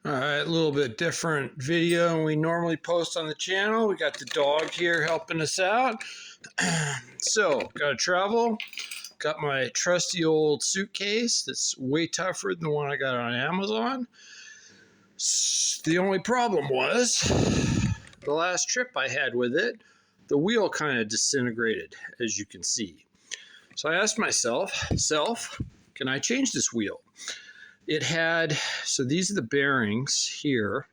All right, a little bit different video than we normally post on the channel. We got the dog here helping us out. So, got to travel. Got my trusty old suitcase that's way tougher than the one I got on Amazon. The only problem was the last trip I had with it, the wheel kind of disintegrated, as you can see. So I asked myself, can I change this wheel? It had, so these are the bearings here.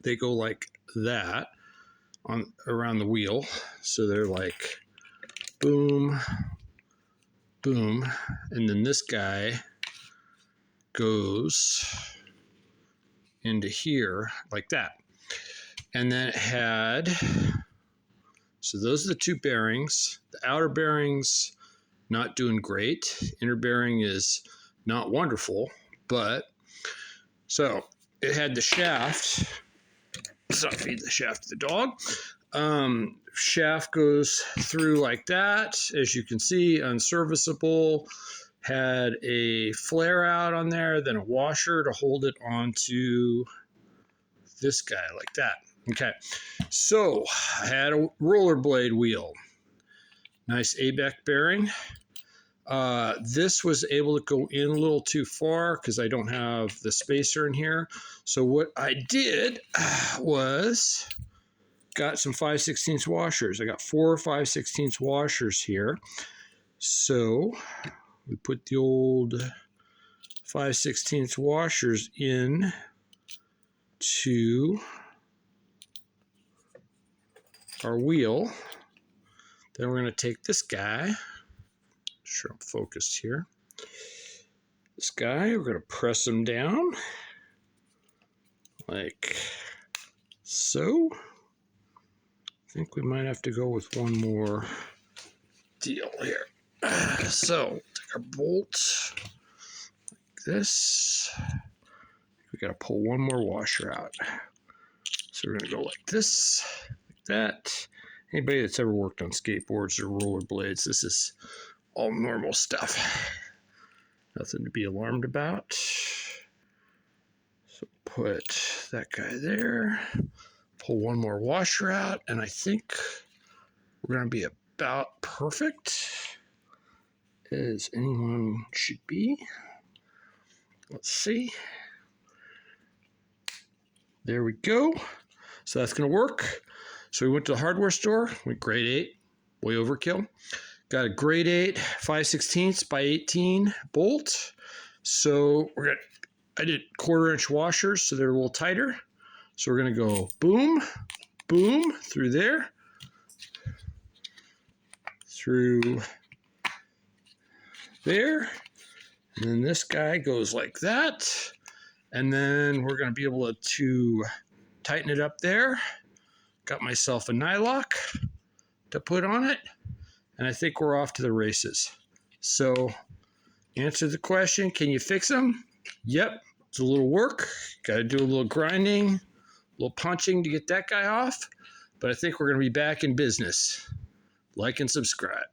They go like that on around the wheel. So they're like boom, boom. And then this guy goes into here like that. And then it had, so those are the two bearings. The outer bearings, not doing great. Inner bearing is not wonderful, but so it had the shaft. So feed the shaft to the dog. Shaft goes through like that, as you can see, unserviceable. Had a flare out on there, then a washer to hold it onto this guy like that. Okay, so I had a rollerblade wheel, nice ABEC bearing. This was able to go in a little too far because I don't have the spacer in here. So what I did was got some 5/16 washers. I got 4 5/16 washers here. So we put the old 5/16 washers in to our wheel. Then we're going to take this guy. Sure, I'm focused here. This guy, we're going to press him down like so. I think we might have to go with one more deal here. So, take our bolt like this. We got to pull one more washer out. So we're going to go like this, like that. Anybody that's ever worked on skateboards or rollerblades, this is all normal stuff. Nothing to be alarmed about. So put that guy there. Pull one more washer out, and I think we're going to be about perfect as anyone should be. Let's see. There we go. So that's going to work. So we went to the hardware store, went grade 8, way overkill. Got a grade 8 5/16 by 18 bolt. So I did 1/4 inch washers, so they're a little tighter. So we're gonna go boom, boom through there, through there, and then this guy goes like that, and then we're gonna be able to tighten it up there. Got myself a nylock to put on it. And I think we're off to the races. So, answer the question, can you fix them? Yep, it's a little work. Got to do a little grinding, a little punching to get that guy off. But I think we're going to be back in business. Like and subscribe.